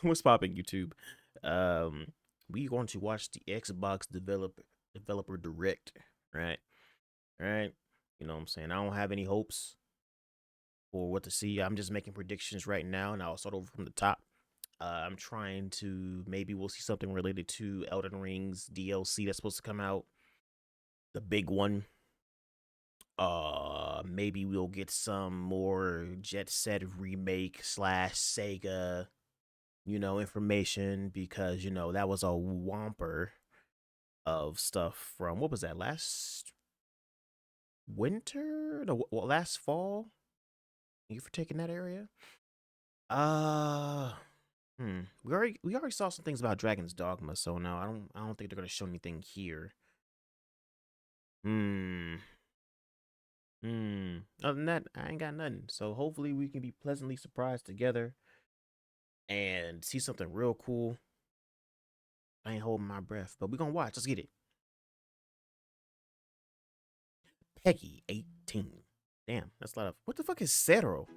What's popping, YouTube? Um, we going to watch the Xbox developer direct, right? Right. You know what I'm saying? I don't have any hopes for what to see. I'm just making predictions right now, and I'll start over from the top. I'm trying to maybe we'll see something related to Elden Ring's DLC that's supposed to come out, the big one. Maybe we'll get some more Jet Set remake slash Sega information because that was a whomper of stuff from what was that last winter? No, well, last fall. Thank you for taking that area. Uh, we already saw some things about Dragon's Dogma, so no, I don't think they're gonna show anything here. Hmm. Other than that, I ain't got nothing. So hopefully we can be pleasantly surprised together and see something real cool. I ain't holding my breath, but we gonna watch. Let's get it. Peggy 18. Damn, that's a lot of. What the fuck is Cetero?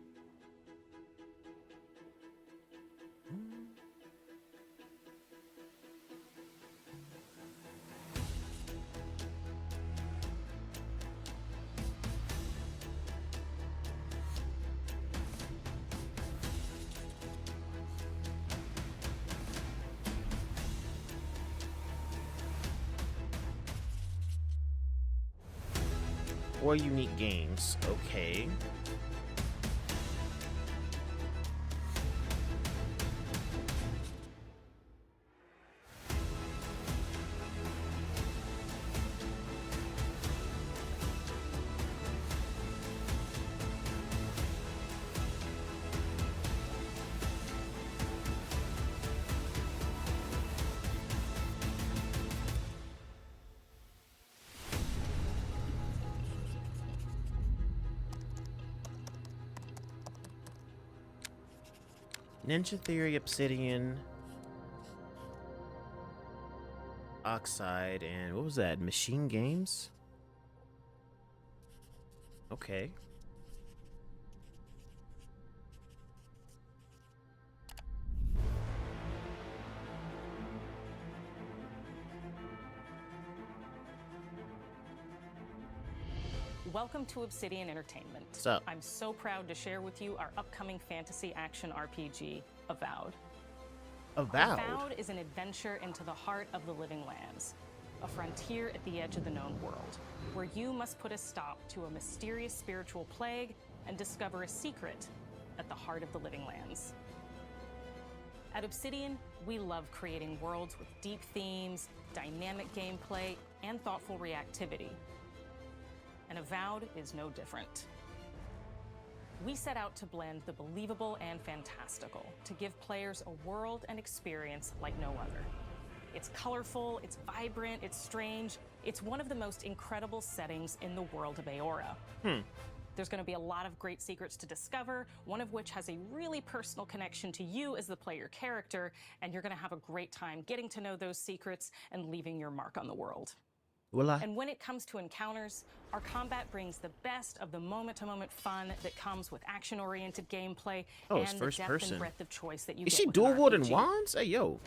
Or unique games. Okay. Ninja Theory, Obsidian, Oxide, and what was that? Machine Games? Okay. Welcome to Obsidian Entertainment. What's up? I'm so proud to share with you our upcoming fantasy action RPG, Avowed. Avowed. Avowed is an adventure into the heart of the Living Lands, a frontier at the edge of the known world, where you must put a stop to a mysterious spiritual plague and discover a secret at the heart of the Living Lands. At Obsidian, we love creating worlds with deep themes, dynamic gameplay, and thoughtful reactivity. And Avowed is no different. We set out to blend the believable and fantastical to give players a world and experience like no other. It's colorful, it's vibrant, it's strange. It's one of the most incredible settings in the world of Aora. There's going to be a lot of great secrets to discover, one of which has a really personal connection to you as the player character, and you're going to have a great time getting to know those secrets and leaving your mark on the world. Will I? And when it comes to encounters, our combat brings the best of the moment-to-moment fun that comes with action-oriented gameplay Oh, it's and the first depth person. and breadth of choice that you Is get she with an dual wielding RPG. wands? Hey, yo.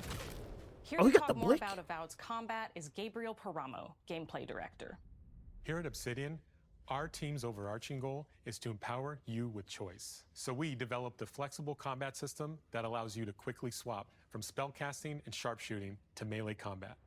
Here Oh, to he got talk the more blick. about Avowed's combat is Gabriel Paramo, gameplay director. Here at Obsidian, our team's overarching goal is to empower you with choice. So we developed a flexible combat system that allows you to quickly swap from spellcasting and sharpshooting to melee combat.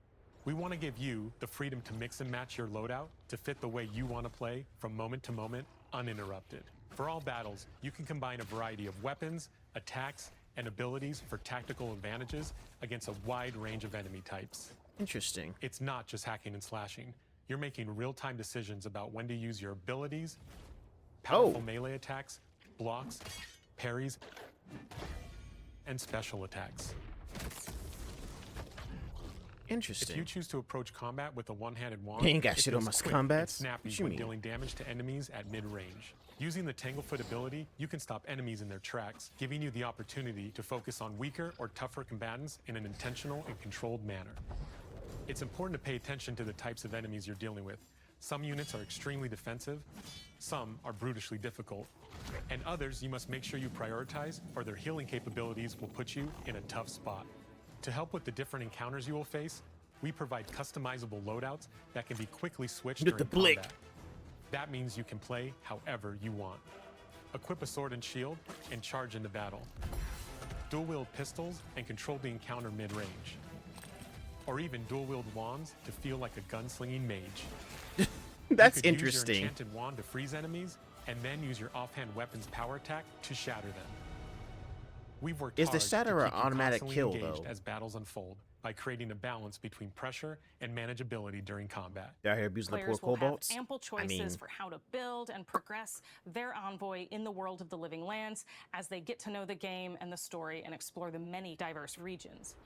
We want to give you the freedom to mix and match your loadout to fit the way you want to play from moment to moment, uninterrupted. For all battles, you can combine a variety of weapons, attacks, and abilities for tactical advantages against a wide range of enemy types. Interesting. It's not just hacking and slashing. You're making real-time decisions about when to use your abilities, powerful melee attacks, blocks, parries, and special attacks. Interesting. If you choose to approach combat with a one-handed wand, He ain't got it shit on feels my quick combat. and snappy What you when mean? dealing damage to enemies at mid-range. Using the Tanglefoot ability, you can stop enemies in their tracks, giving you the opportunity to focus on weaker or tougher combatants in an intentional and controlled manner. It's important to pay attention to the types of enemies you're dealing with. Some units are extremely defensive, some are brutishly difficult, and others you must make sure you prioritize or their healing capabilities will put you in a tough spot. To help with the different encounters you will face, we provide customizable loadouts that can be quickly switched With during the blick. combat. That means you can play however you want. Equip a sword and shield and charge into battle. Dual-wield pistols and control the encounter mid-range. Or even dual-wield wands to feel like a gunslinging mage. That's You could Use interesting. your enchanted wand to freeze enemies, and then use your offhand weapon's power attack to shatter them. We've worked Is the hard to shatter an keep you automatic constantly kill, engaged though? as battles unfold by creating a balance between pressure and manageability during combat. They're out here abusing the poor Players will have kobolds. ample choices mean- for how to build and progress their envoy in the world of the Living Lands as they get to know the game and the story and explore the many diverse regions.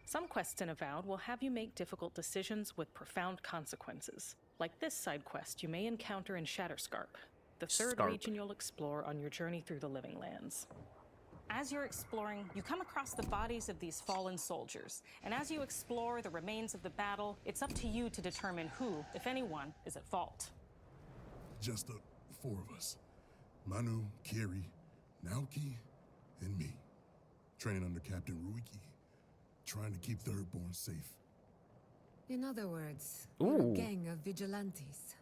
Some quests in Avowed will have you make difficult decisions with profound consequences. Like this side quest you may encounter in Shatterscarp, the third Scarp. region you'll explore on your journey through the Living Lands. As you're exploring, you come across the bodies of these fallen soldiers, and as you explore the remains of the battle, it's up to you to determine who, if anyone, is at fault. Just the four of us. Manu, Kiri, Naoki, and me. Training under Captain Ruiki. Trying to keep Thirdborn safe. In other words, Ooh. you're a gang of vigilantes.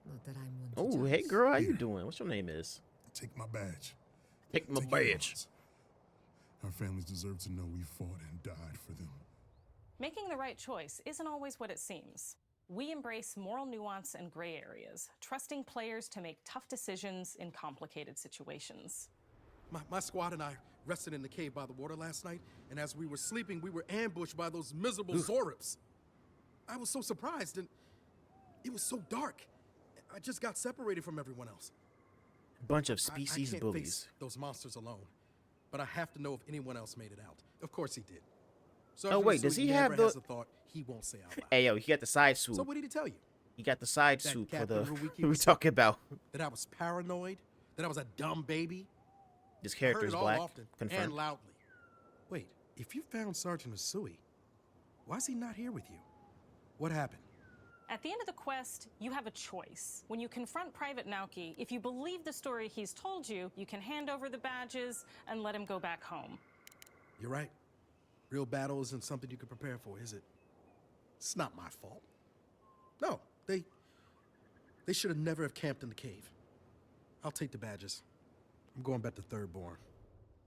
Not that I'm one to Oh, judge. hey girl, how you Yeah. doing? What's your name is? Take my badge. Take my Take badge. yours. Our families deserve to know we fought and died for them. Making the right choice isn't always what it seems. We embrace moral nuance and gray areas, trusting players to make tough decisions in complicated situations. My squad and I rested in the cave by the water last night, and as we were sleeping, we were ambushed by those miserable Zorips. I was so surprised, and it was so dark. I just got separated from everyone else. Bunch of I species can't bullies. face those monsters alone, but I have to know if anyone else made it out. Of course he did. So wait, does he have has the- a thought he won't say out loud. Hey yo, he got the side swoop. So what did he tell you? He got the side That swoop for Captain the Ruiki we was- talking about. That I was paranoid? That I was a dumb baby? This I character heard is it all black. often Confirmed. and loudly. Wait, if you found Sergeant Usui, why is he not here with you? What happened? At the end of the quest, you have a choice. When you confront Private Naoki, if you believe the story he's told you, you can hand over the badges and let him go back home. You're right. Real battle isn't something you can prepare for, is it? It's not my fault. No, they should have never have camped in the cave. I'll take the badges. I'm going back to Thirdborn.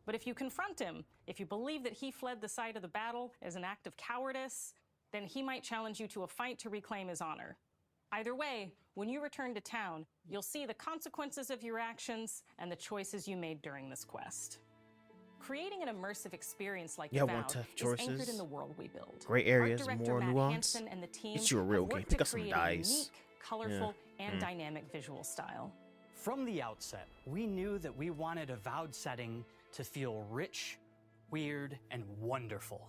But if you confront him, if you believe that he fled the site of the battle as an act of cowardice, then he might challenge you to a fight to reclaim his honor. Either way, when you return to town, you'll see the consequences of your actions and the choices you made during this quest. Creating an immersive experience like Yeah, one Avowed tough is anchored choices. in the world we build. Gray areas, Art director more Matt nuance. Hansen and the team It's your real have game. worked Pick to up some create dice. a unique, colorful, and dynamic visual style. From the outset, we knew that we wanted Avowed setting to feel rich, weird, and wonderful.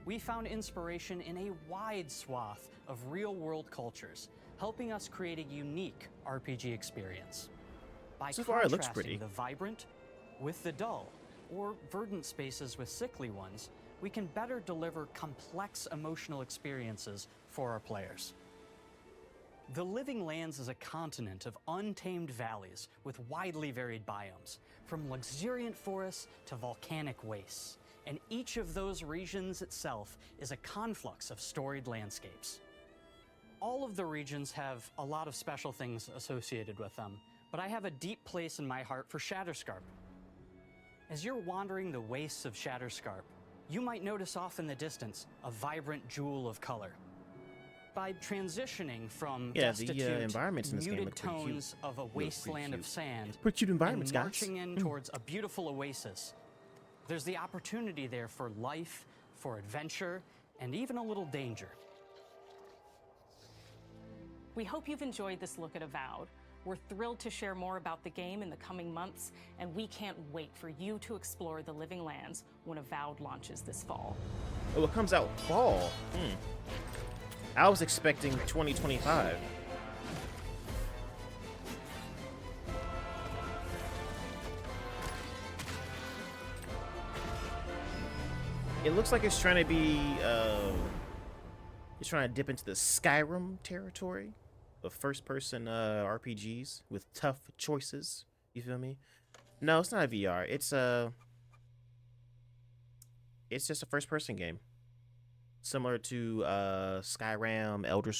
We found inspiration in a wide swath of real-world cultures, helping us create a unique RPG experience. By So far, it looks contrasting pretty. the vibrant with the dull, or verdant spaces with sickly ones, we can better deliver complex emotional experiences for our players. The Living Lands is a continent of untamed valleys with widely varied biomes, from luxuriant forests to volcanic wastes, and each of those regions itself is a conflux of storied landscapes. All of the regions have a lot of special things associated with them, but I have a deep place in my heart for Shatterscarp. As you're wandering the wastes of Shatterscarp, you might notice off in the distance a vibrant jewel of color. By transitioning from Yeah, the, destitute, environments in this game muted look pretty cute. tones of a pretty wasteland of cute. sand, Pretty cute environments, and guys. marching in towards a beautiful oasis, there's the opportunity there for life, for adventure, and even a little danger. We hope you've enjoyed this look at Avowed. We're thrilled to share more about the game in the coming months, and we can't wait for you to explore the Living Lands when Avowed launches this fall. Oh, it comes out fall. I was expecting 2025. It looks like it's trying to be, it's trying to dip into the Skyrim territory. of first-person RPGs with tough choices. You feel me? No, it's not a VR. It's just a first-person game, similar to Skyrim, Elder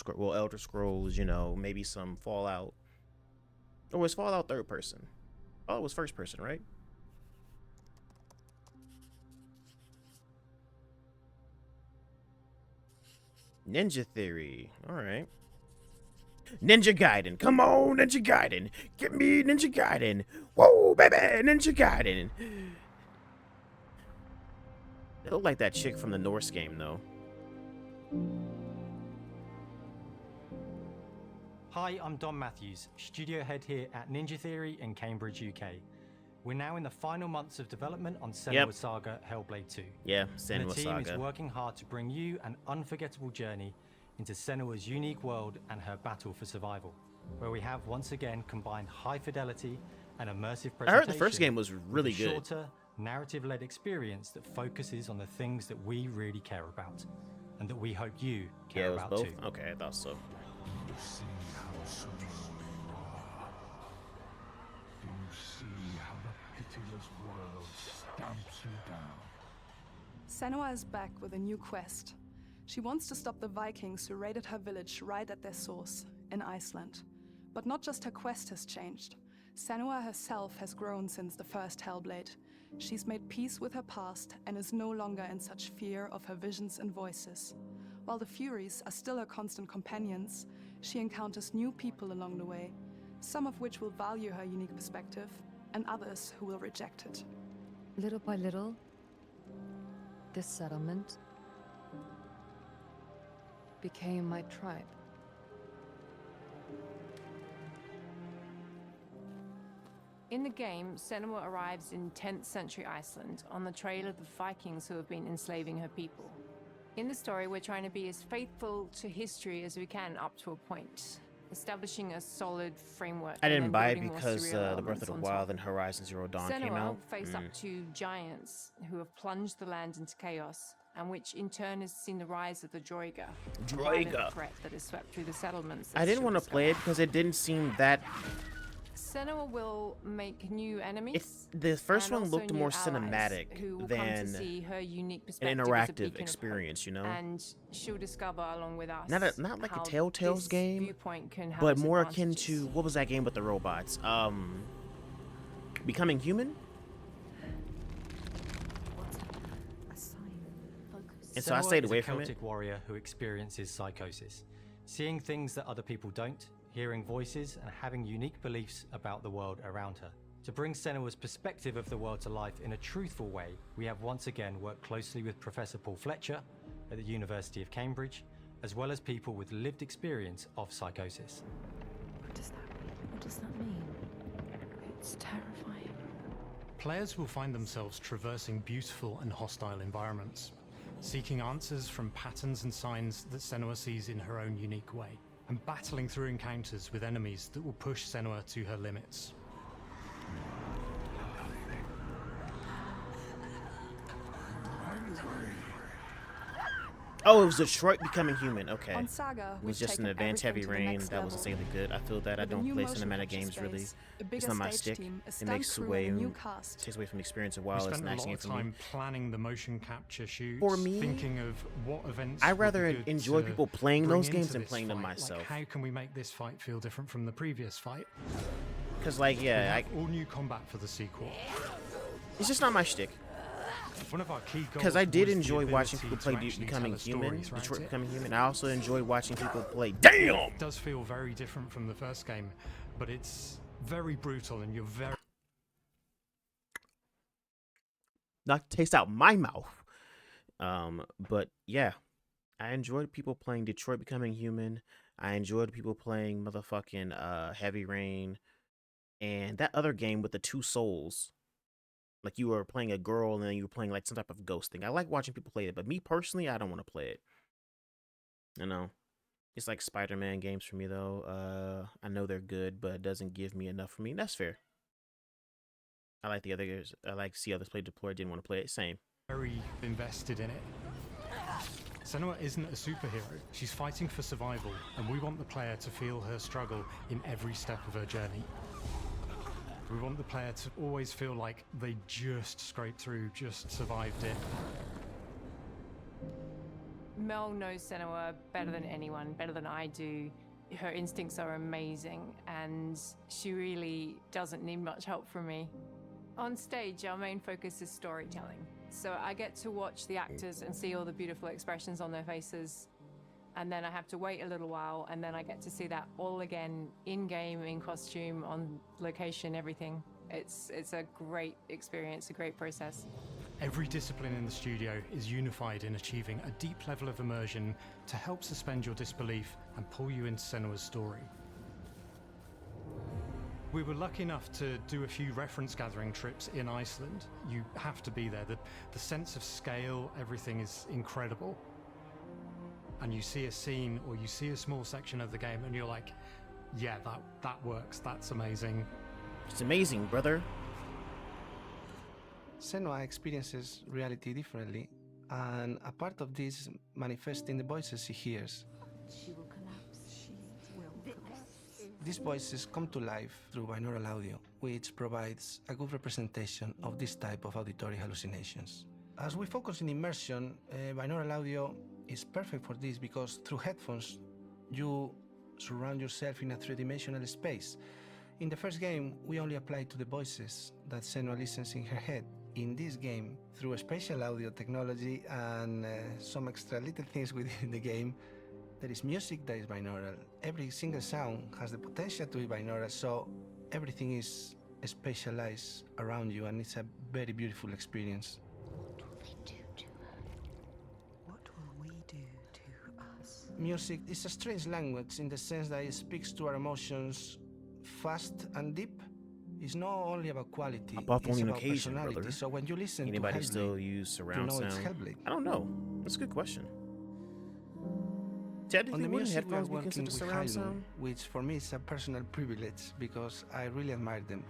Scrolls. You know, maybe some Fallout. Or was Fallout third person? Oh, it was first person, right? Ninja Theory. All right. Ninja Gaiden. Come on, Ninja Gaiden. Get me Ninja Gaiden. Whoa, baby, Ninja Gaiden. They look like that chick from the Norse game, though. Hi, I'm Don Matthews, studio head here at Ninja Theory in Cambridge, UK. We're now in the final months of development on Senua Saga Hellblade 2. Yeah, And Senua the team Saga. is working hard to bring you an unforgettable journey into Senua's unique world and her battle for survival, where we have once again combined high fidelity and immersive presentation. I heard the first game was really with a good. shorter, narrative-led experience that focuses on the things that we really care about, and that we hope you Yeah, care it was about both. too. Okay, I thought so. You see how small you are. Do you see how the pitiless world stamps you down? Senua is back with a new quest. She wants to stop the Vikings who raided her village right at their source, in Iceland. But not just her quest has changed. Senua herself has grown since the first Hellblade. She's made peace with her past and is no longer in such fear of her visions and voices. While the Furies are still her constant companions, she encounters new people along the way, some of which will value her unique perspective, and others who will reject it. Little by little, this settlement became my tribe. In the game, Senua arrives in 10th century Iceland on the trail of the Vikings who have been enslaving her people. In the story, we're trying to be as faithful to history as we can up to a point, establishing a solid framework. I and didn't then buy it building more because surreal the Breath of the elements on Wild top. and Horizon Zero Dawn came Senua out. face up to giants who have plunged the land into chaos, and which in turn has seen the rise of the Droiga, a violent Droiga. threat that has swept through the settlements. I didn't want to play it because it didn't seem that. Senua will make new enemies. The first and one also looked new more allies cinematic who will come to than see her unique an perspective as a interactive beacon of experience, you know? hope. And she'll discover along with us Not like a how Telltale's this game, viewpoint can have but its more akin advantages. to what was that game with the robots? Becoming Human. And so I Senua stayed is away a from it. Celtic warrior who experiences psychosis, seeing things that other people don't, hearing voices, and having unique beliefs about the world around her. To bring Senua's perspective of the world to life in a truthful way, we have once again worked closely with Professor Paul Fletcher at the University of Cambridge, as well as people with lived experience of psychosis. What does that mean? It's terrifying. Players will find themselves traversing beautiful and hostile environments, seeking answers from patterns and signs that Senua sees in her own unique way, and battling through encounters with enemies that will push Senua to her limits. Oh, it was Detroit Becoming Human. Okay. On Saga, It was just an taken advanced Heavy everything to the Rain. next That was level. insanely good. I feel that. I With a don't new play motion cinematic capture games really. space, a It's bigger not my stage stick. team, a It stunt makes crew, away and a new cast. takes away from the experience a We while. It's spent an a action lot game of for me. time planning the motion capture shoots, For me, thinking of what events I would be rather good enjoy to people playing bring those games into than this playing them fight. myself. Like, how can we make this fight feel different from the previous fight? Cause like We yeah, have all new combat for the sequel. it's just not my shtick. One of our key goals Because I did was the enjoy watching ability people to play actually Becoming tell a story Human, throughout Detroit it. Becoming Human. I also enjoyed watching people play. Damn. It does feel very different from the first game, but it's very brutal and you're very Not to taste out my mouth. But yeah, I enjoyed people playing Detroit Becoming Human. I enjoyed people playing motherfucking Heavy Rain, and that other game with the two souls. Like you were playing a girl and then you were playing like some type of ghost thing. I like watching people play it, but me personally, I don't want to play it. You know, it's like Spider-Man games for me though. I know they're good, but it doesn't give me enough for me. That's fair. I like the others. I like to see others play Deploy. Didn't want to play it. Same. very invested in it. Senua isn't a superhero. She's fighting for survival, and we want the player to feel her struggle in every step of her journey. We want the player to always feel like they just scraped through, just survived it. Mel knows Senua better than anyone, better than I do. Her instincts are amazing, and she really doesn't need much help from me. On stage, our main focus is storytelling. So I get to watch the actors and see all the beautiful expressions on their faces. And then I have to wait a little while, and then I get to see that all again, in-game, in costume, on location, everything. It's a great experience, a great process. Every discipline in the studio is unified in achieving a deep level of immersion to help suspend your disbelief and pull you into Senua's story. We were lucky enough to do a few reference gathering trips in Iceland. You have to be there. The sense of scale, everything is incredible. And you see a scene or you see a small section of the game and you're like, yeah, that works, that's amazing. It's amazing, brother. Senua experiences reality differently, and a part of this manifests in the voices she hears. She will collapse. She will collapse. These voices come to life through binaural audio, which provides a good representation of this type of auditory hallucinations. As we focus in immersion, binaural audio is perfect for this because through headphones, you surround yourself in a three-dimensional space. In the first game, we only applied to the voices that Senua listens in her head. In this game, through a spatial audio technology and some extra little things within the game, there is music that is binaural. Every single sound has the potential to be binaural, so everything is spatialized around you, and it's a very beautiful experience. What will they do to her? What will we do to us? Music is a strange language in the sense that it speaks to our emotions fast and deep. It's not only about quality, Above it's only an about occasion, personality. brother. So when you listen Anybody to still Hellblade, use surround you know it's sound? Hellblade. I don't know. That's a good question. On Technically, the wouldn't music, we are headphones be working considered with surround Hylum, sound? which for me is a personal privilege because I really admire them.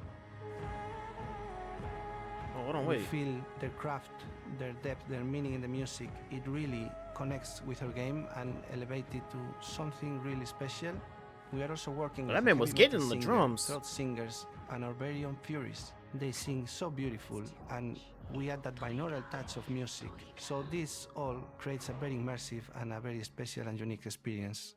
Oh, hold on, We wait. feel their craft, their depth, their meaning in the music. It really connects with our game and elevates it to something really special. We are also working Well, with that man a was heavy metal getting the singer, drums. throat singers, and our very own Furies. They sing so beautiful, and we add that binaural touch of music. So this all creates a very immersive and a very special and unique experience.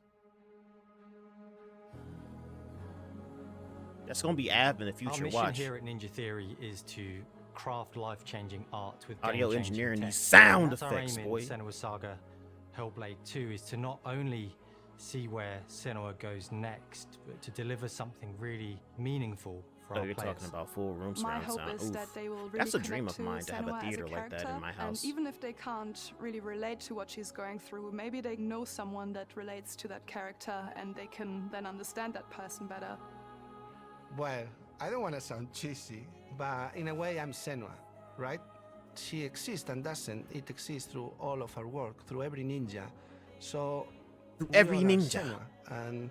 That's gonna be app in the future. Our mission Watch. here at Ninja Theory is to craft life-changing art with Audio game-changing engineering, tech. these sound That's effects, our aim boy. in Senua's Saga Hellblade 2 is to not only see where Senua goes next, but to deliver something really meaningful for Oh, our you're players. talking about full room My surround hope sound. is Oof. that they will really That's a dream connect of mine to to have a Senua as theater like that in character, my house. And even if they can't really relate to what she's going through, maybe they know someone that relates to that character and they can then understand that person better. Well, I don't want to sound cheesy, but in a way I'm Senua, right? She exists and doesn't. It exists through all of our work, through every ninja. So Through we every all are ninja. Senua, and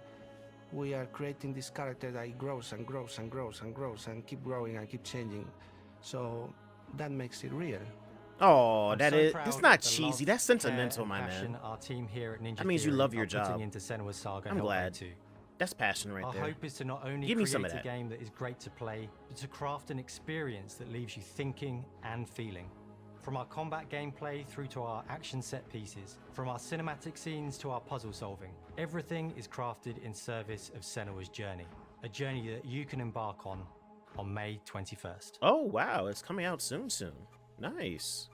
we are creating this character that grows and grows and grows and grows and keep growing and keep changing. So that makes it real. Oh, I'm that so is. proud That's of not the cheesy. love, That's sentimental, care, my and passion man. Our team here at Ninja That means you Theory love your are putting job. into Senua's Saga I'm Hellblade glad. 2. That's passion right Our there. hope is to not only Give me create some of a that. game that is great to play, but to craft an experience that leaves you thinking and feeling. From our combat gameplay through to our action set pieces, from our cinematic scenes to our puzzle solving, everything is crafted in service of Senua's journey. A journey that you can embark on May 21st. Oh wow, it's coming out soon. Nice.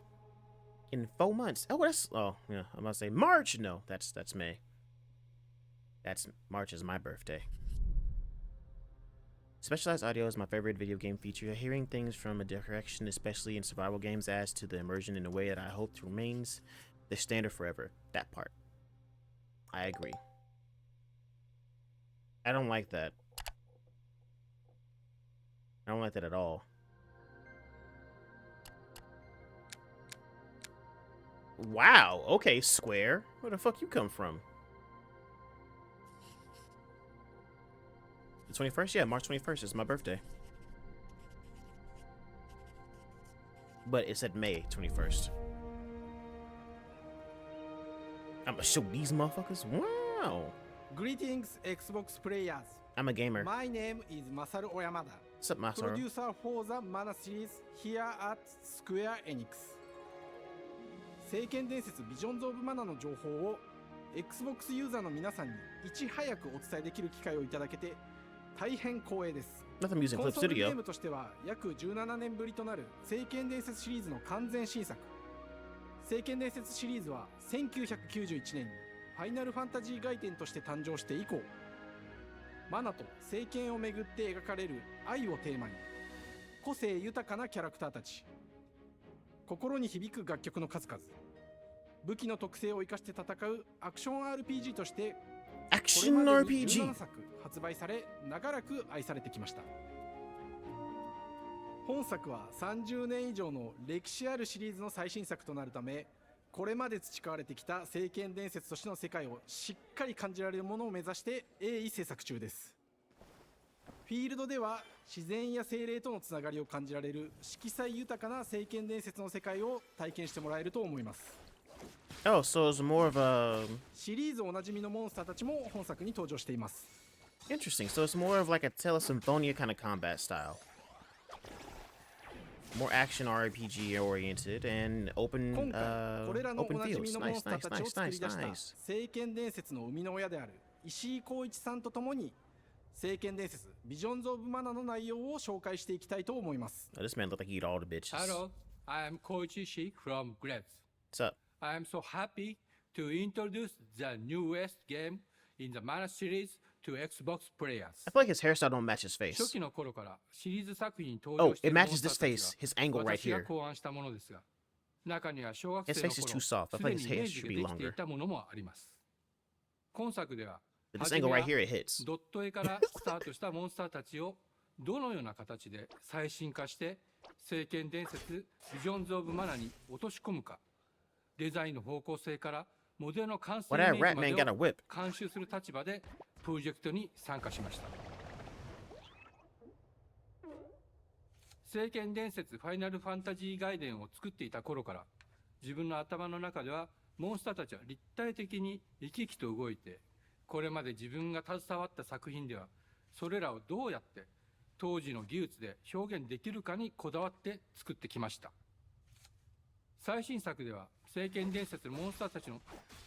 In 4 months. Oh, that's. Oh yeah, I'm gonna say March. No, that's May. That's March is my birthday. Specialized audio is my favorite video game feature. Hearing things from a direction, especially in survival games, adds to the immersion in a way that I hope remains the standard forever. That part. I agree. I don't like that. I don't like that at all. Wow. Okay, Square. Where the fuck you come from? The 21st? Yeah, March 21st is my birthday. But it said May 21st. I'ma show these motherfuckers. Wow. Greetings, Xbox players. I'm a gamer. My name is Masaru Oyamada, What's up, Masaru? producer for the Mana series here at Square Enix. 聖剣伝説ビジョンズ・オブ・マナの情報を Xbox ユーザーの皆さんにいち早くお伝えできる機会をいただけて大変光栄です。 Nothing using コ Clip ンソールゲー Studio. ムとしては約17年ぶりとなる聖剣伝説シリーズの完全新作。聖剣伝説シリーズは1991年にファイナルファンタジー外伝として誕生して以降、マナと聖剣をめぐって描かれる愛をテーマに、個性豊かなキャラクターたち、心に響く楽曲の数々、武器の特性を生かして戦うアクション RPG としてこれ Action までに RPG. 17作発売され、長らく愛されてきました。本作は30年以上の歴史あるシリーズの最新作となるため、これまで培われてきた聖剣伝説としての世界をしっかり感じられるものを目指して鋭意制作中です。フィールドでは自然や精霊とのつながりを感じられる色彩豊かな聖剣伝説の世界を体験してもらえると思います。 Oh, so it's more of a シリーズおなじみのモンスターたちも本作に登場しています。 interesting. So it's more of like a Tale of Symphonia kind of combat style. More action RPG oriented and 今 open 回これらの open おなじみ fields. のモン Nice, スター nice, たちを nice, 作り nice, 出した nice. 聖剣伝説の生みの親である石井浩一さんとともに聖剣伝説ビジョンズ・オブ・マナの内容を紹介していきたいと思います。 Oh, this man looked like he eat all the bitches. Hello, I am Koichi Ishii from Grabs. What's up? I am so happy to introduce the newest game in the Mana series to Xbox players. I feel like his hairstyle don't match his face. 初期の頃からシリーズ作品に登 Oh, 場して it いるモン matches スター this たち face. His angle が right 私が here. 考案したものですが、中には小学 His 生の face is 頃 too soft. I す feel で like に his イメ hair ージ should が be できてい longer. たものもあります。今作では But 初 this め angle は right here, it hits. ドット絵からスタートしたモンスターたちをどのような形で最新化して聖剣伝説ビジョンズ・オブ・マナに落とし込むか、デザインの方向性からモデルの完成 Well, イ that メー rat ジ man ま got で a を whip. 監修する立場でプロジェクトに参加しました。聖剣伝説ファイナルファンタジー外伝を作っていた頃から、自分の頭の中ではモンスターたちは立体的に生き生きと動いて、これまで自分が携わった作品ではそれらをどうやって当時の技術で表現できるかにこだわって作ってきました。最新作では聖剣伝説のモンスターたちの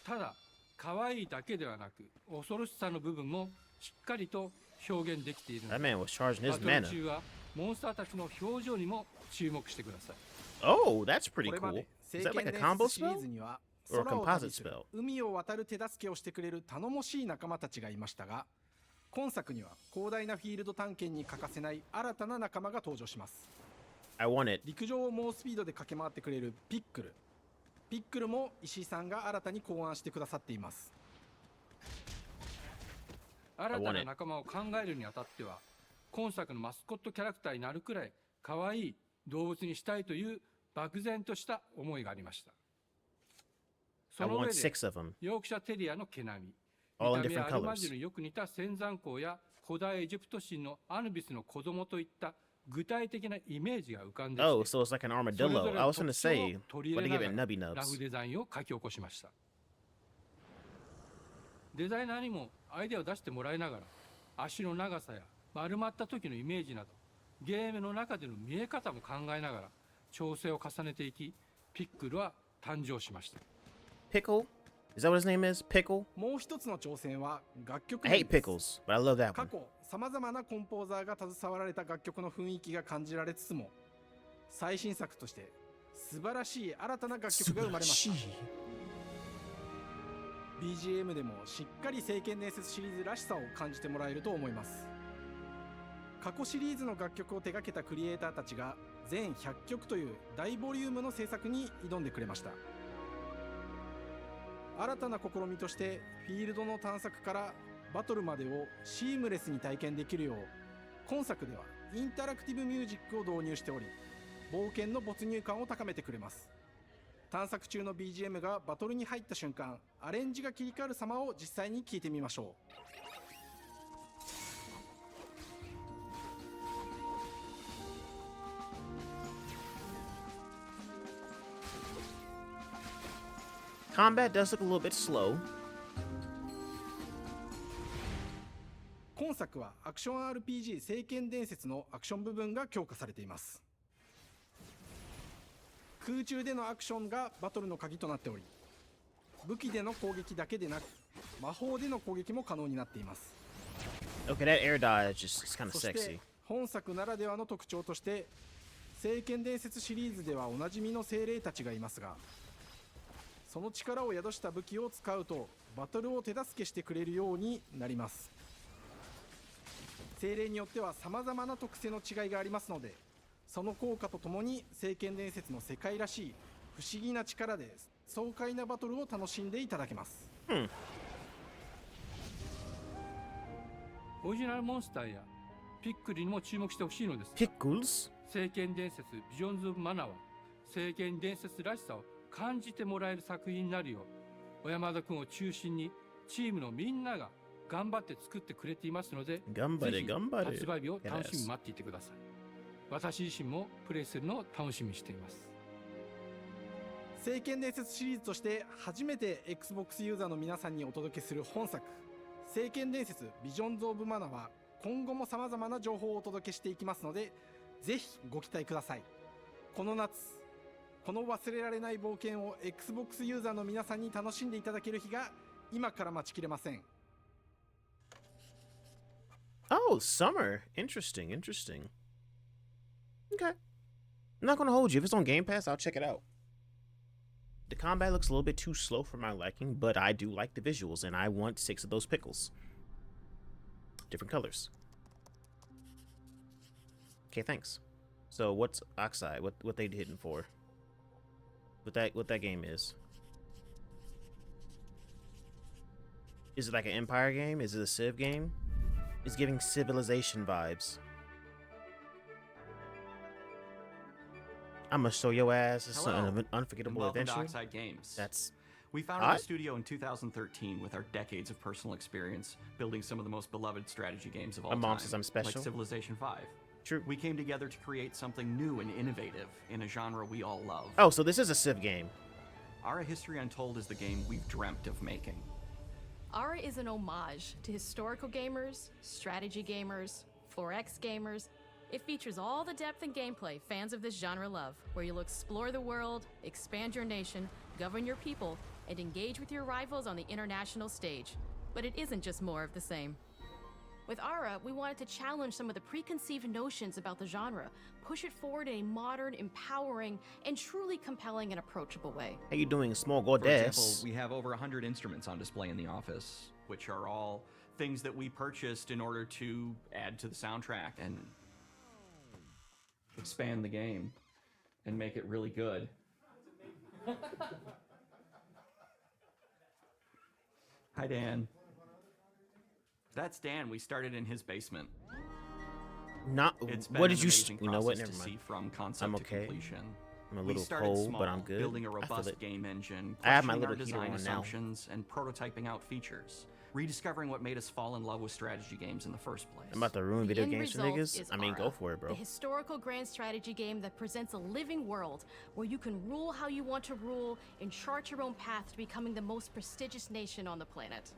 ただ可愛いだけではなく恐ろしさの部分もしっかりと表現できているの That で、 man was charging バ his トル mana. 中はモンスターたちの表情にも注目してください。 Oh, that's pretty これま cool. で Is 聖 that like 剣 a 伝 combo 説シリー spell? ズには Or a 空を composite 旅する spell? 海を渡る手助けをしてくれる頼もしい仲間たちがいましたが、今作には広大なフィールド探検に欠かせない新たな仲間が登場します。 I want it. 陸上を猛スピードで駆け回ってくれるピックル。ピックルも石井さんが新たに考案してくださっています。新たな仲間を考えるにあたっては、今作のマスコットキャラクターになるくらい可愛い動物にしたいという漠然とした思いがありました。そ I の want 上で 6 of them. ヨークシャテリアの毛並み、 All in 見た目 different はアルマジ colors. ルによく似た仙山港や古代エジプト神のアヌビスの子供といった具体的なイメージが浮かんできて、 Oh, so it's like an それぞ armadillo. れ I の was 特 gonna 徴を say, 取り what 入 to れ give な it がら nubby ラフ nubs. デザインを書き起こしました。デザイナーにもアイデアを出してもらいながら、足の長さや丸まった時のイメージなどゲームの中での見え方も考えながら調整を重ねていき、ピックルは誕生しました。 Pickle? Is that what his name is? Pickle? もう一つの挑戦は楽曲 I 面 hate です。 pickles, but I love that 過 one. 去さまざまなコンポーザーが携わられた楽曲の雰囲気が感じられつつも、最新作として素晴らしい新たな楽曲が生まれました。BGM でもしっかり聖剣伝説シリーズらしさを感じてもらえると思います。過去シリーズの楽曲を手掛けたクリエイターたちが全100曲という大ボリュームの制作に挑んでくれました。新たな試みとしてフィールドの探索からバトルまでをシームレスに体験できるよう、今作ではインタラクティブミュージックを導入しており、冒険の没入感を高めてくれます。探索中の BGM がバトルに入った瞬間、アレンジが切り替わる様を実際に聞いてみましょう。Combat does look a little bit slow. 今作はアクション RPG 聖剣伝説のアクション部分が強化されています。空中でのアクションがバトルの鍵となっており、武器での攻撃だけでなく魔法での攻撃も可能になっています。 Okay, that air dodge is kind of そして sexy. 本作ならではの特徴として聖剣伝説シリーズではおなじみの精霊たちがいますが、その力を宿した武器を使うとバトルを手助けしてくれるようになります。精霊によっては様々な特性の違いがありますので、その効果とともに聖剣伝説の世界らしい不思議な力で爽快なバトルを楽しんでいただけます。オリジナルモンスターやピックルにも注目してほしいのです。Pickles? 聖剣伝説ビジョンズ・オブ・マナーは聖剣伝説らしさを感じてもらえる作品になるよう、小山田君を中心にチームのみんなが頑張って作ってくれていますので、ぜひ発売日を楽しみに待っていてください。私自身もプレイするのを楽しみにしています。聖剣伝説シリーズとして初めて Xbox ユーザーの皆さんにお届けする本作聖剣伝説ビジョンズ・オブ・マナは今後も様々な情報をお届けしていきますので、ぜひご期待ください。この夏、この忘れられない冒険を Xbox ユーザーの皆さんに楽しんでいただける日が今から待ちきれません。Oh, summer. Interesting, interesting. Okay. I'm not gonna hold you. If it's on Game Pass, I'll check it out. The combat looks a little bit too slow for my liking, but I do like the visuals, and I want 6 of those pickles. Different colors. Okay, thanks. So what's Oxide? What they hitting for? What that game is? Is it like an Empire game? Is it a Civ game? It's giving Civilization vibes. I'm gonna show your ass an unforgettable adventure. Welcome to Oxide Games. That's We founded the studio in 2013 with our decades of personal experience building some of the most beloved strategy games of all My time. mom says I'm special. Like Civilization 5. True. We came together to create something new and innovative in a genre we all love. Oh, so this is a Civ game. Ara History Untold is the game we've dreamt of making. Ara is an homage to historical gamers, strategy gamers, 4X gamers. It features all the depth and gameplay fans of this genre love, where you'll explore the world, expand your nation, govern your people, and engage with your rivals on the international stage. But it isn't just more of the same. With Ara, we wanted to challenge some of the preconceived notions about the genre, push it forward in a modern, empowering, and truly compelling and approachable way. How you doing, small For goddess? example, we have over 100 instruments on display in the office, which are all things that we purchased in order to add to the soundtrack and expand the game and make it really good. Hi, Dan. That's Dan. We started in his basement. Not. It's been What did an you? amazing You know what? process Never to see mind. from concept I'm to okay. completion. I'm a We little started cold, small, but I'm good. building a I feel robust it. game engine, I have my questioning our little heater design on now. assumptions, and prototyping out features, rediscovering what made us fall in love with strategy games in the first place. I'm about to ruin video end games for result niggas. is I mean, Ara, go for it, bro. The historical grand strategy game that presents a living world where you can rule how you want to rule and chart your own path to becoming the most prestigious nation on the planet.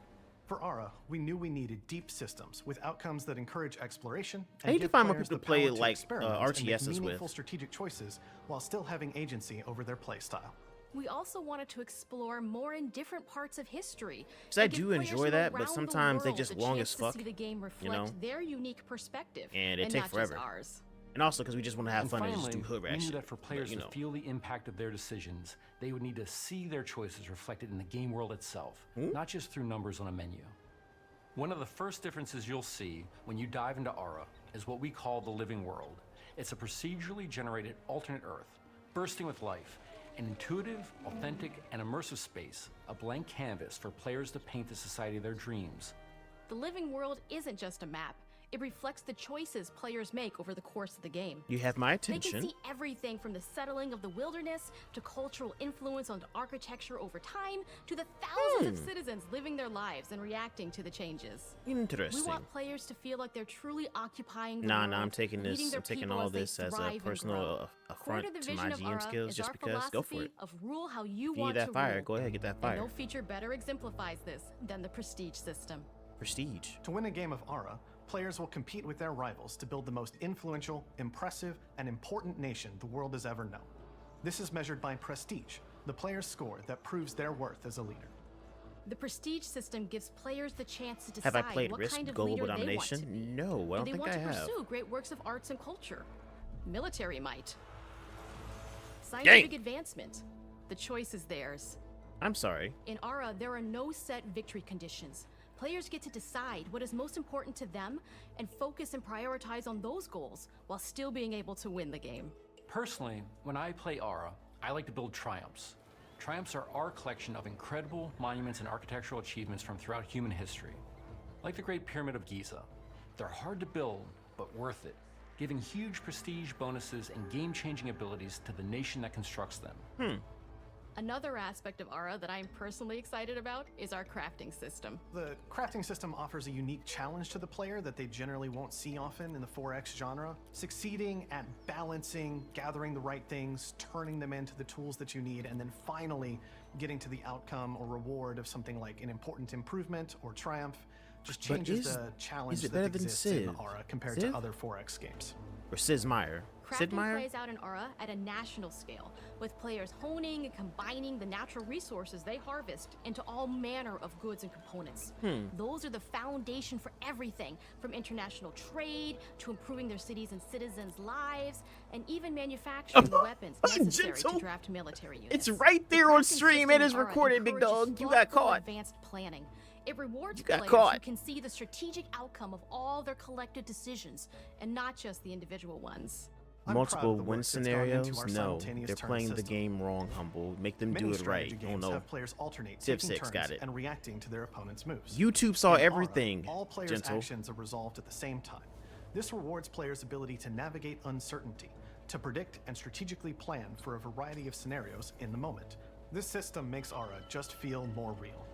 For Ara, we knew we needed deep systems with outcomes that encourage exploration I need and to give find more players people the to play power to like experiment and make RTSs meaningful with. strategic choices while still having agency over their playstyle. We also wanted to explore more in different parts of history. So I and give do players enjoy from that, but around the sometimes they world just a long chance as to fuck, see the game you reflect know? their unique perspective, And it and take not forever. just ours. And also because we just want to have And fun and finally, just do hood we rat knew shit. that for players But, you to know. feel the impact of their decisions, they would need to see their choices reflected in the game world itself, not just through numbers on a menu. One of the first differences you'll see when you dive into Ara is what we call the living world. It's a procedurally generated alternate Earth, bursting with life, an intuitive, authentic, and immersive space, a blank canvas for players to paint the society of their dreams. The living world isn't just a map. It reflects the choices players make over the course of the game. You have my They attention. can see everything from the settling of the wilderness to cultural influence on architecture over time to the thousands of citizens living their lives and reacting to the changes. Interesting. We want players to feel like they're truly occupying the Nah, world, I'm taking leading this. their I'm taking people all as they this as a thrive and grow. personal Core affront to the to vision my of GM Ara skills is just our because. Go for philosophy it. of rule how you If you want need that to fire, rule. go ahead, get that And fire. no feature better exemplifies this than the Prestige system. Prestige. To win a game of Ara, players will compete with their rivals to build the most influential, impressive, and important nation the world has ever known. This is measured by prestige, the player's score that proves their worth as a leader. The Prestige system gives players the chance to Have I decide played what Risk kind of Global leader they want to Domination? be. No, I Do don't they think want I to have. pursue great works of arts and culture? Military might. Scientific advancement. The choice is theirs. I'm sorry. In Ara, there are no set victory conditions. Players get to decide what is most important to them and focus and prioritize on those goals while still being able to win the game. Personally, when I play Ara, I like to build triumphs. Triumphs are our collection of incredible monuments and architectural achievements from throughout human history. Like the Great Pyramid of Giza. They're hard to build, but worth it, giving huge prestige bonuses and game-changing abilities to the nation that constructs them. Another aspect of Ara that I'm personally excited about is our crafting system. The crafting system offers a unique challenge to the player that they generally won't see often in the 4X genre. Succeeding at balancing, gathering the right things, turning them into the tools that you need, and then finally getting to the outcome or reward of something like an important improvement or triumph just But changes is- the challenge is it that better than exists in Civ? Aura compared Civ? to other 4X games. Or Sid Meier. Sid Crafting Meier? plays out in Ara at a national scale, with players honing and combining the natural resources they harvest into all manner of goods and components. Those are the foundation for everything, from international trade to improving their cities and citizens' lives, and even manufacturing the weapons necessary Gentle. to draft military units. It's right there The on crafting stream. system It in is Ara recorded, big encourages dog. You got thoughtful, caught. advanced planning. It rewards You got players caught. who can see the strategic outcome of all their collective decisions, and not just the individual ones. I'm proud Multiple of the work win that's gone scenarios? into our No, simultaneous they're turn playing the system. game wrong, Humble. Make them Many do it right. strategy Oh games no. have players alternate Civ taking 6 turns got it. and reacting to their opponent's moves. YouTube saw In Aura, everything, all players' Gentle. actions are resolved at the same time. This rewards players' ability to navigate uncertainty, to predict and strategically plan for a variety of scenarios in the moment. This system makes Aura just feel more real.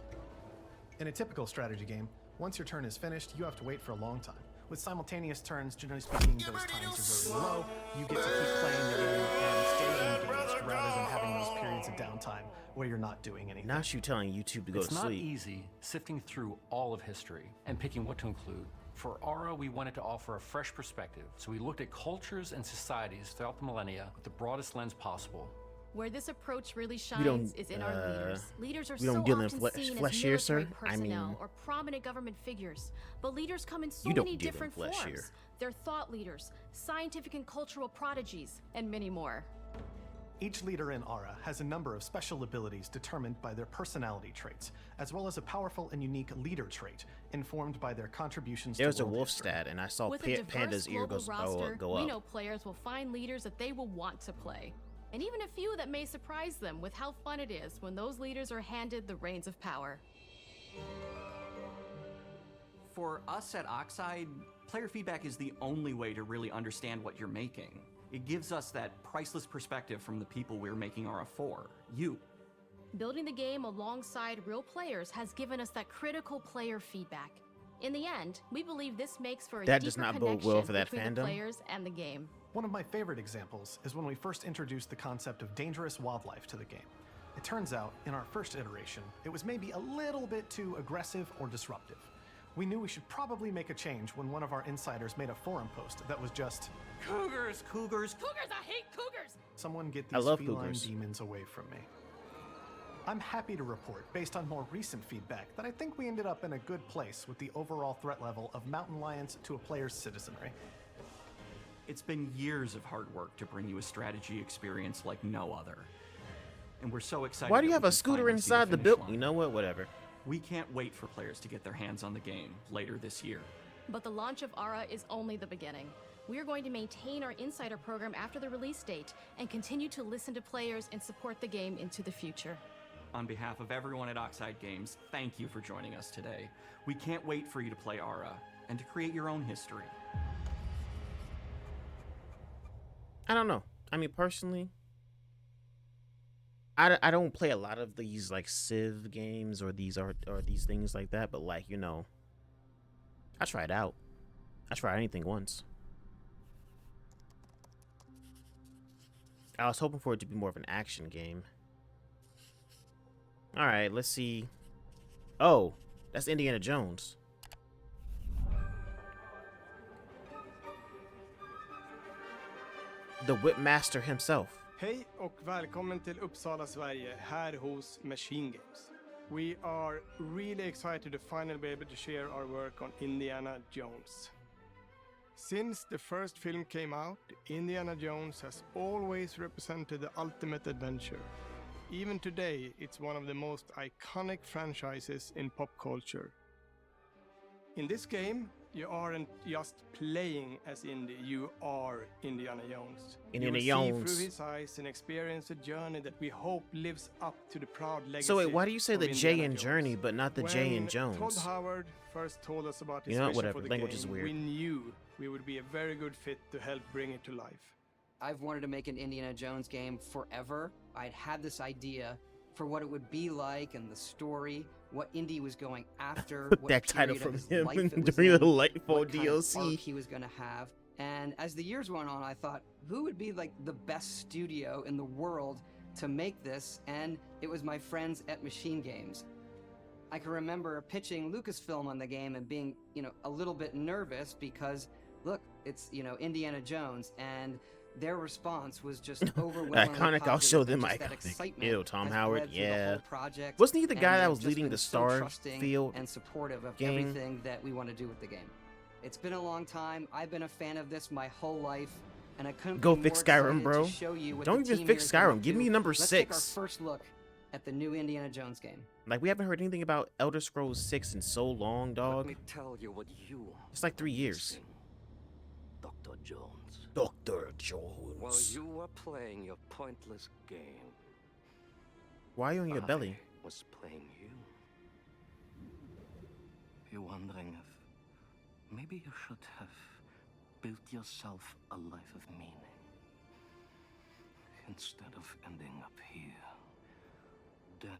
In a typical strategy game, once your turn is finished, you have to wait for a long time. With simultaneous turns, generally speaking, those times are very low. You get to keep playing the game and stay engaged rather than having those periods of downtime where you're not doing anything. Not you telling YouTube to go It's to not sleep. easy sifting through all of history and picking what to include. For Aura, we wanted to offer a fresh perspective, so we looked at cultures and societies throughout the millennia with the broadest lens possible. Where this approach really We don't, shines is in our leaders. Leaders are we so don't deal in often seen flesh as here, sir. military I mean, personnel or prominent government figures. But leaders come in so You don't many deal in different flesh forms. here. They're thought leaders, scientific and cultural prodigies, and many more. Each leader in Aura has a number of special abilities determined by their personality traits, as well as a powerful and unique leader trait informed by their contributions There's to a world wolf history. stat, and I saw With a diverse Panda's ear global roster, go we up. know players will find leaders that they will want to play. And even a few that may surprise them with how fun it is when those leaders are handed the reins of power. For us at Oxide, player feedback is the only way to really understand what you're making. It gives us that priceless perspective from the people we're making Aura for, you. Building the game alongside real players has given us that critical player feedback. In the end, we believe this makes for a That deeper does not bode connection well for that between the fandom. players and the game. One of my favorite examples is when we first introduced the concept of dangerous wildlife to the game. It turns out, in our first iteration, it was maybe a little bit too aggressive or disruptive. We knew we should probably make a change when one of our insiders made a forum post that was just, Cougars, cougars, Cougars, I hate cougars! someone get I these love feline cougars. demons away from me. I'm happy to report, based on more recent feedback, that I think we ended up in a good place with the overall threat level of mountain lions to a player's citizenry. It's been years of hard work to bring you a strategy experience like no other. And we're so excited. Why do you that have we a can scooter finally see inside the finish building? line. You know what? Whatever. We can't wait for players to get their hands on the game later this year. But the launch of Aura is only the beginning. We are going to maintain our insider program after the release date and continue to listen to players and support the game into the future. On behalf of everyone at Oxide Games, thank you for joining us today. We can't wait for you to play Aura. and to create your own history. I don't know. I mean, personally, I don't play a lot of these like Civ games or these things like that, but like, you know, I try it out. I try anything once. I was hoping for it to be more of an action game. All right, let's see. Oh, that's Indiana Jones. The Whipmaster himself. Hej och välkommen till Uppsala, Sverige, här hos Machine Games. We are really excited to finally be able to share our work on Indiana Jones. Since the first film came out, Indiana Jones has always represented the ultimate adventure. Even today, it's one of the most iconic franchises in pop culture. In this game, you aren't just playing as Indy, you are Indiana Jones. Indiana you will Jones. see through his eyes and experience a journey that we hope lives up to the proud legacy. So wait, why do you say of the J Indiana in Jones. Journey, but not the J in When Jones? Todd Howard first told us about his You know what, vision whatever, for the language game, is weird. we knew we would be a very good fit to help bring it to life. I've wanted to make an Indiana Jones game forever. I'd had this idea for what it would be like and the story, what Indy was going after, Put what that title period from of his him life it was during the in, Lightfall what kind of DLC. arc he was going to have. And as the years went on, I thought, who would be like the best studio in the world to make this? And it was my friends at Machine Games. I can remember pitching Lucasfilm on the game and being, a little bit nervous because, look, it's, Indiana Jones, and their response was just overwhelmingly Iconic, I'll show them positive, and iconic. just that excitement Ew, Tom has Howard, bled through the yeah. whole project, Wasn't he the guy and that they've was just leading been the so trusting Starfield and supportive of game? everything that we want to do with the game. It's been a long time. I've been a fan of this my whole life, and I couldn't Go be fix more Skyrim, excited bro. to show you what Don't the even team fix here is gonna Skyrim. Give me do. number Let's take our 6. first look at the new Indiana Jones game. Like, we haven't heard anything about Elder Scrolls 6 in so long, dog. Let me tell you what you It's like 3 years. Dr. Jones. Dr. Jones. While you were playing your pointless game, Why are you on your belly? I was playing you. You're wondering if maybe you should have built yourself a life of meaning instead of ending up here, dead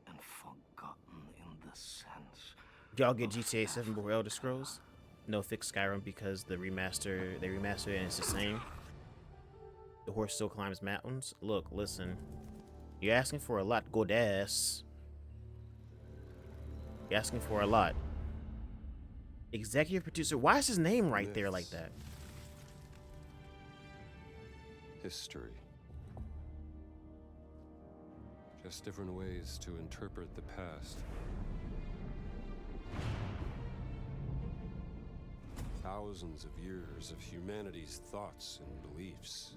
and forgotten in the sense. Y'all get GTA 7 before Elder Scrolls? No fix Skyrim because they remastered it and it's the same. The horse still climbs mountains. Look, listen. You're asking for a lot, godass. You're asking for a lot. Executive producer. Why is his name right there like that? History. Just different ways to interpret the past. Thousands of years of humanity's thoughts and beliefs,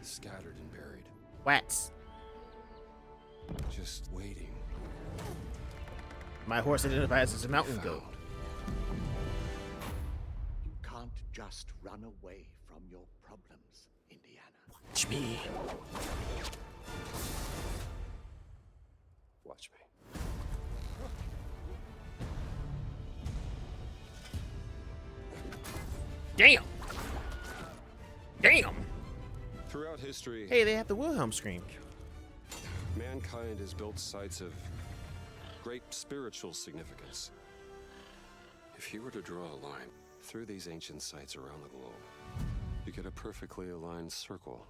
scattered and buried. What? Just waiting. My horse identifies as a mountain goat. You can't just run away from your problems, Indiana. Watch me. Watch me. Damn. Damn. Throughout history, Hey, they have the Wilhelm scream. mankind has built sites of great spiritual significance. If you were to draw a line through these ancient sites around the globe, you get a perfectly aligned circle.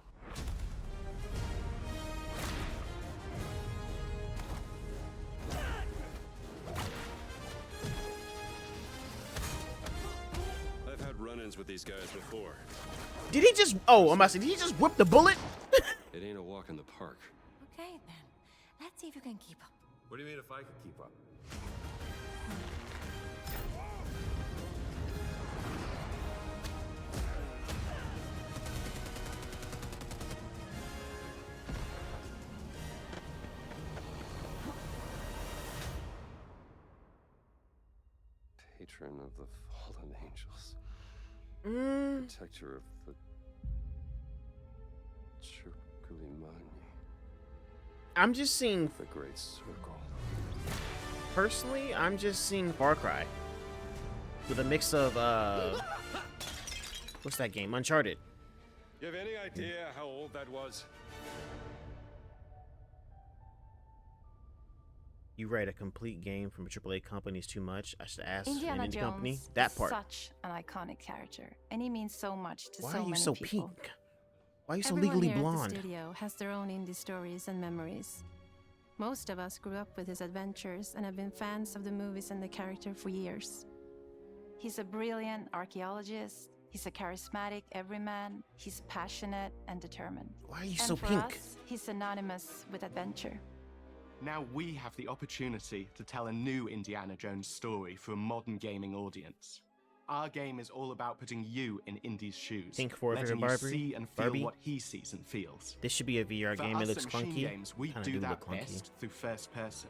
I've had run-ins with these guys before. Did he just... Oh, I'm about to say, did he just whip the bullet? It ain't a walk in the park. Okay, then. Let's see if you can keep up. What do you mean if I could keep up? Patron of the fallen angels. Protector of the Chukulimani. I'm just seeing... The Great Circle. Personally, I'm just seeing Far Cry. with a mix of what's that game? Uncharted. You have any idea how old that was? You write a complete game from a AAA company is too much. I should ask Indiana an indie Jones company. That is part. such an iconic character, and he means so much to Why so are you many so people. pink? Why are you so Everyone legally here at blonde? the studio has their own indie stories and memories. Most of us grew up with his adventures and have been fans of the movies and the character for years. He's a brilliant archaeologist. He's a charismatic everyman. He's passionate and determined. Why are you and so for pink? us, he's synonymous with adventure. Now we have the opportunity to tell a new Indiana Jones story for a modern gaming audience. Our game is all about putting you in Indy's shoes, Think for letting you Barbie? see and feel Barbie? what he sees and feels. This should be a VR For game. us It looks at Machine clunky. Games, we Kinda do that look clunky. best through first person.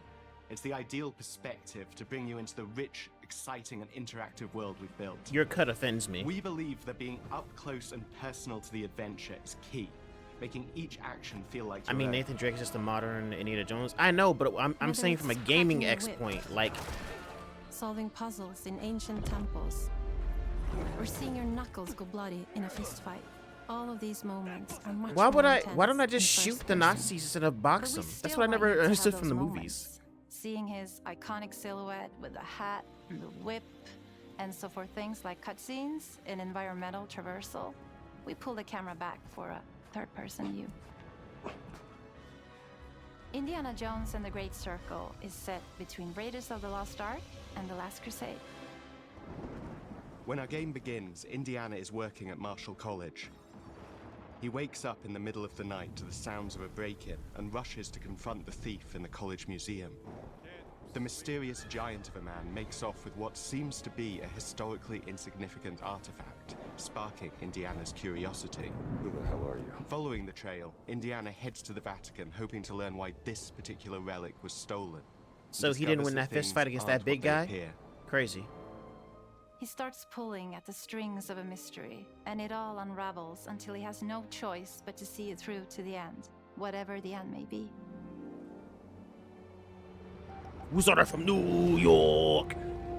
It's the ideal perspective to bring you into the rich, exciting, and interactive world we've built. Your cut offends me. We believe that being up close and personal to the adventure is key, making each action feel like I your mean, own. Nathan Drake is just a modern Indiana Jones. I know, but I'm Whether saying from a it's gaming cracking a X whip. point. Like, Solving puzzles in ancient temples, or seeing your knuckles go bloody in a fist fight. All of these moments are much why would more I? Why don't I intense just in shoot first the person. Nazis instead of box But we them? That's still what I want never you to have understood from the those movies. moments. Seeing his iconic silhouette with the hat, and the whip, and so for things like cutscenes and environmental traversal, we pull the camera back for a third-person view. Indiana Jones and the Great Circle is set between Raiders of the Lost Ark and The Last Crusade. When our game begins, Indiana is working at Marshall College. He wakes up in the middle of the night to the sounds of a break-in and rushes to confront the thief in the college museum. The mysterious giant of a man makes off with what seems to be a historically insignificant artifact, sparking Indiana's curiosity. Who the hell are you? Following the trail, Indiana heads to the Vatican, hoping to learn why this particular relic was stolen. So he didn't win that fist fight against that big guy? Crazy. He starts pulling at the strings of a mystery, and it all unravels until he has no choice but to see it through to the end, whatever the end may be. Who's on from New York?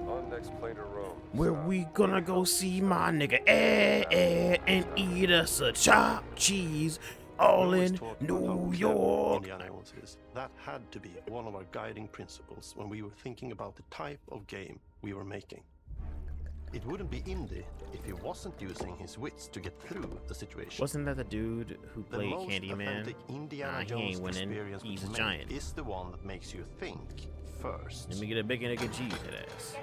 On next plane to Rome. Where we gonna go see my nigga Ed and eat us a chopped cheese all in New York. Indiana Jones is. That had to be one of our guiding principles when we were thinking about the type of game we were making. It wouldn't be Indy if he wasn't using his wits to get through the situation. Wasn't that the dude who The played most Candyman? authentic Indiana Nah, he Jones ain't winning. experience He's we a make giant. is the one that makes you think first. Let me get a big and a good G to that ass.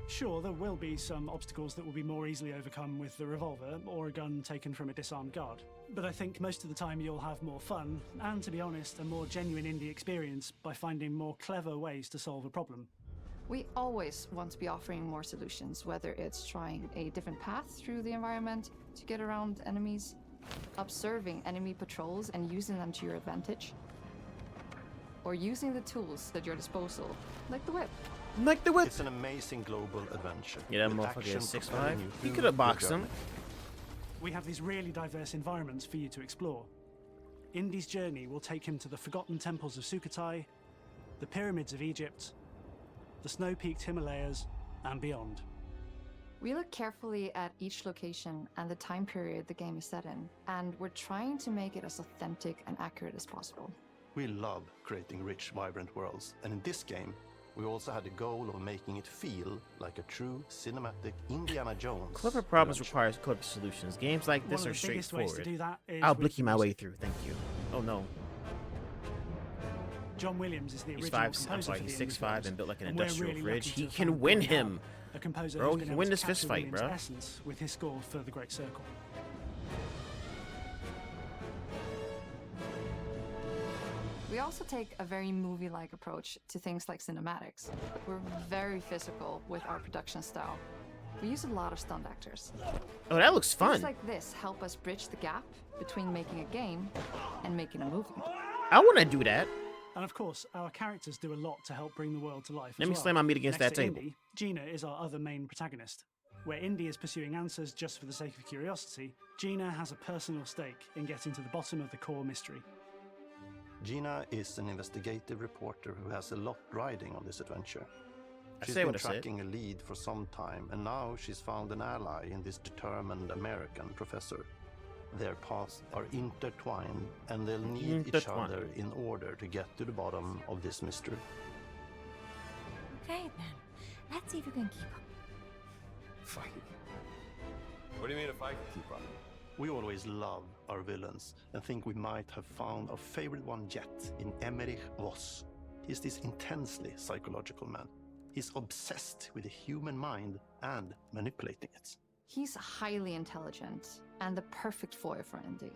Sure, there will be some obstacles that will be more easily overcome with the revolver or a gun taken from a disarmed guard. But I think most of the time you'll have more fun, and to be honest, a more genuine indie experience by finding more clever ways to solve a problem. We always want to be offering more solutions, whether it's trying a different path through the environment to get around enemies, observing enemy patrols and using them to your advantage, or using the tools at your disposal, like the whip. Like the whip. It's an amazing global adventure. Yeah, that with motherfucker action is 6'5". propelling you You through could have the boxed him. journey. We have these really diverse environments for you to explore. Indy's journey will take him to the forgotten temples of Sukhothai, the pyramids of Egypt, the snow-peaked Himalayas, and beyond. We look carefully at each location and the time period the game is set in, and we're trying to make it as authentic and accurate as possible. We love creating rich, vibrant worlds, and in this game, we also had the goal of making it feel like a true cinematic Indiana Jones. Clever problems requires clever solutions. Games like this One are of the biggest ways straightforward. to do that is I'll with blicky my music. way through. Thank you. Oh no. John Williams is the He's original five. composer I'm sorry. for the He's Indie 6'5" films, and built like an and we're industrial really fridge. lucky He to can find win Bill him. Hall, a composer Bro, who's he been can able win to this fist capture fight, Williams' bro. essence with his score for The Great Circle. We also take a very movie-like approach to things like cinematics. We're very physical with our production style. We use a lot of stunt actors. Oh, that looks fun. Things like this help us bridge the gap between making a game and making a movie. I want to do that. And of course, our characters do a lot to help bring the world to life. Let as me well. slam my meat against Next that to table. Indy, Gina is our other main protagonist. Where Indy is pursuing answers just for the sake of curiosity, Gina has a personal stake in getting to the bottom of the core mystery. Gina is an investigative reporter who has a lot riding on this adventure. She's say been what I said. tracking a lead for some time, and now she's found an ally in this determined American professor. Their paths are intertwined, and they'll need each other in order to get to the bottom of this mystery. Okay, then. Let's see if you can keep up. Fine. What do you mean if I can keep up? We always love our villains and think we might have found our favorite one yet in Emmerich Voss. He's this intensely psychological man. He's obsessed with the human mind and manipulating it. He's highly intelligent and the perfect foil for Indy.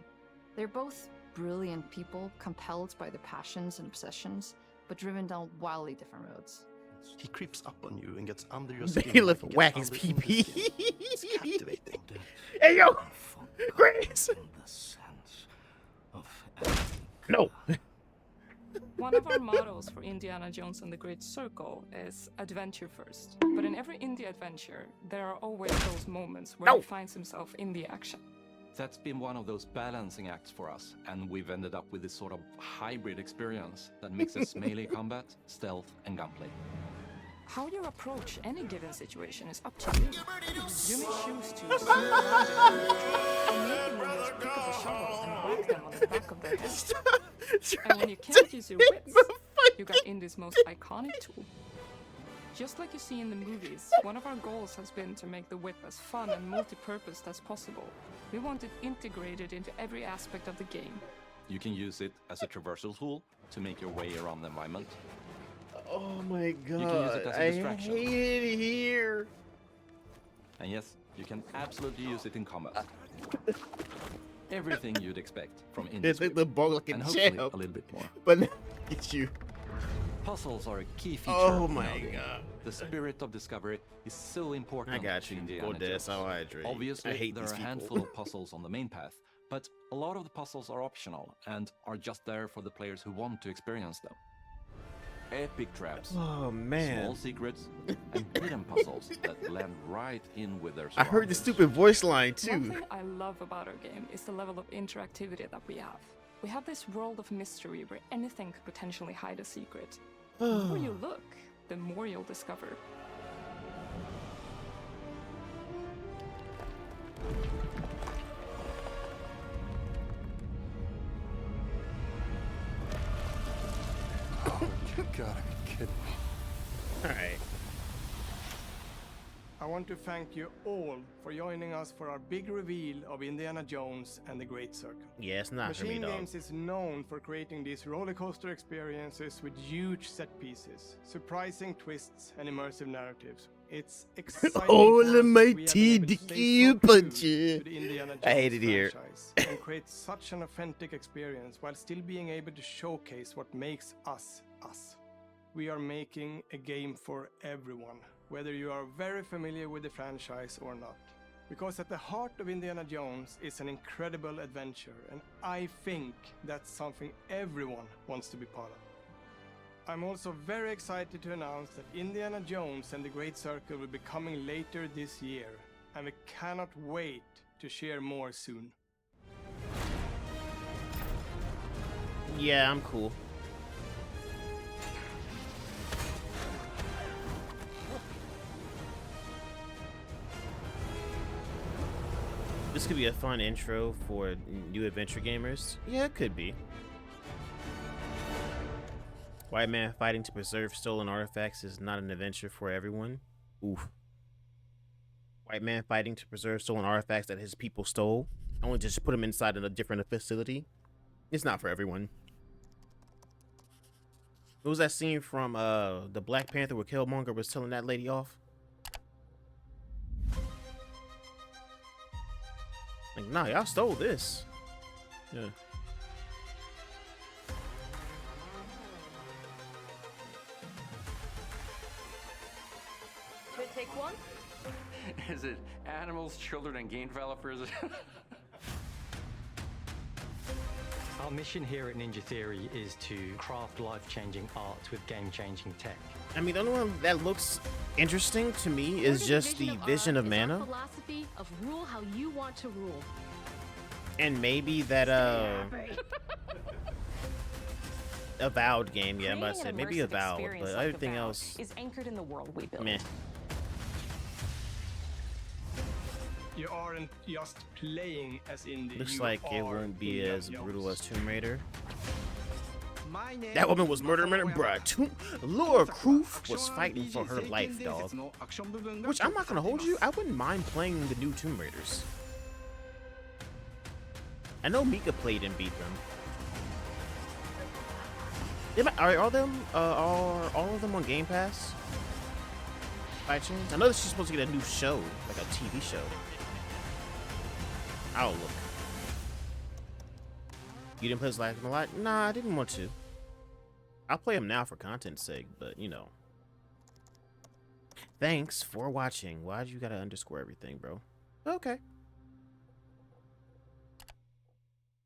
They're both brilliant people, compelled by their passions and obsessions, but driven down wildly different roads. He creeps up on you and gets under your skin. Bailiff like he whack gets his under pee-pee. the skin. It's captivating. Hey, yo! Grace! No! One of our mottos for Indiana Jones and the Great Circle is adventure first. But in every indie adventure, there are always those moments where he finds himself in the action. That's been one of those balancing acts for us, and we've ended up with this sort of hybrid experience that mixes melee combat, stealth, and gunplay. How you approach any given situation is up to you. You may choose to swing around it, or maybe just pick up a shovel and whack them on the back of their heads. And when you can't use your wits, you got Indy's most iconic tool. Just like you see in the movies, one of our goals has been to make the whip as fun and multi-purposed as possible. We want it integrated into every aspect of the game. You can use it as a traversal tool to make your way around the environment. Oh my god. You can use it as a distraction. I hate it here. And yes, you can absolutely use it in combat. Everything you'd expect from It's like the ball like a and hopefully jab. a little bit more. But now it's you. Puzzles are a key feature. Oh of my Melding. god. The spirit of discovery is so important. I got to you. Indiana Go Jones. Des, I'll hydrate. Obviously, I hate there these are a people. handful of puzzles on the main path, but a lot of the puzzles are optional and are just there for the players who want to experience them. Epic traps, Oh man. small secrets, and hidden puzzles that blend right in with their I heard the surroundings. stupid voice line One too. thing I love about our game is the level of interactivity that we have. We have this world of mystery where anything could potentially hide a secret. The more you look, the more you'll discover. Oh, you gotta be kidding me. Alright. I want to thank you all for joining us for our big reveal of Indiana Jones and the Great Circle. Yeah, it's not for me, Machine dog. Games is known for creating these rollercoaster experiences with huge set pieces, surprising twists, and immersive narratives. It's exciting Oh, for us that we have been mighty able to dicky stay so true punch. to the Indiana I hate Jones it here. franchise and create such an authentic experience while still being able to showcase what makes us us. We are making a game for everyone, whether you are very familiar with the franchise or not. Because at the heart of Indiana Jones is an incredible adventure, and I think that's something everyone wants to be part of. I'm also very excited to announce that Indiana Jones and the Great Circle will be coming later this year, and we cannot wait to share more soon. Yeah, I'm cool. This could be a fun intro for new adventure gamers. Yeah, it could be. White man fighting to preserve stolen artifacts is not an adventure for everyone. Oof. White man fighting to preserve stolen artifacts that his people stole, only just put them inside a different facility. It's not for everyone. What was that scene from the Black Panther where Killmonger was telling that lady off? Like, nah, y'all stole this. Yeah. Should I take one? Is it animals, children, and game developers? Our mission here at Ninja Theory is to craft life-changing art with game-changing tech. I mean, the only one that looks interesting to me is just the vision of mana, Philosophy of rule how you want to rule. and maybe that Avowed game, yeah, I'm about to say Creating an maybe immersive Avowed, experience but like everything Avowed else, is anchored in the world we build. meh. You aren't just playing as indie. Looks you like it are won't be Indiana as Jones. brutal as Tomb Raider. My name That woman is was murder, bruh. Laura Croft was fighting for her life, dog. Which I'm not gonna hold you. I wouldn't mind playing the new Tomb Raiders. I know Mika played and beat them. Are all of them on Game Pass? By chance? I know that she's supposed to get a new show, like a TV show. I'll look. You didn't play this last lot? Nah, I didn't want to. I'll play them now for content's sake, but you know. Thanks for watching. Why'd you gotta underscore everything, bro? Okay.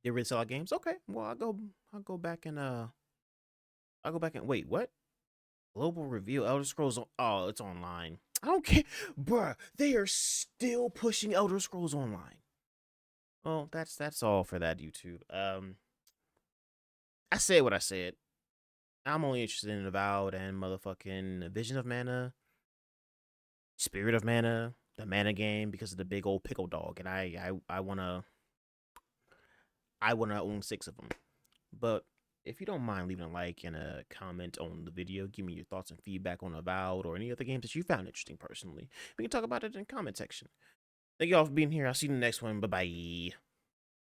You really sell out games? Okay. Well, I'll go back and wait, what? Global reveal Elder Scrolls oh, it's online. I don't care. Bruh, they are still pushing Elder Scrolls Online. Well, that's all for that, YouTube. I said what I said. I'm only interested in Avowed and motherfucking Vision of Mana, Spirit of Mana, the Mana game, because of the big old pickle dog, and I wanna own 6 of them. But if you don't mind leaving a like and a comment on the video, give me your thoughts and feedback on Avowed or any other games that you found interesting personally. We can talk about it in the comment section. Thank you all for being here. I'll see you in the next one. Bye-bye.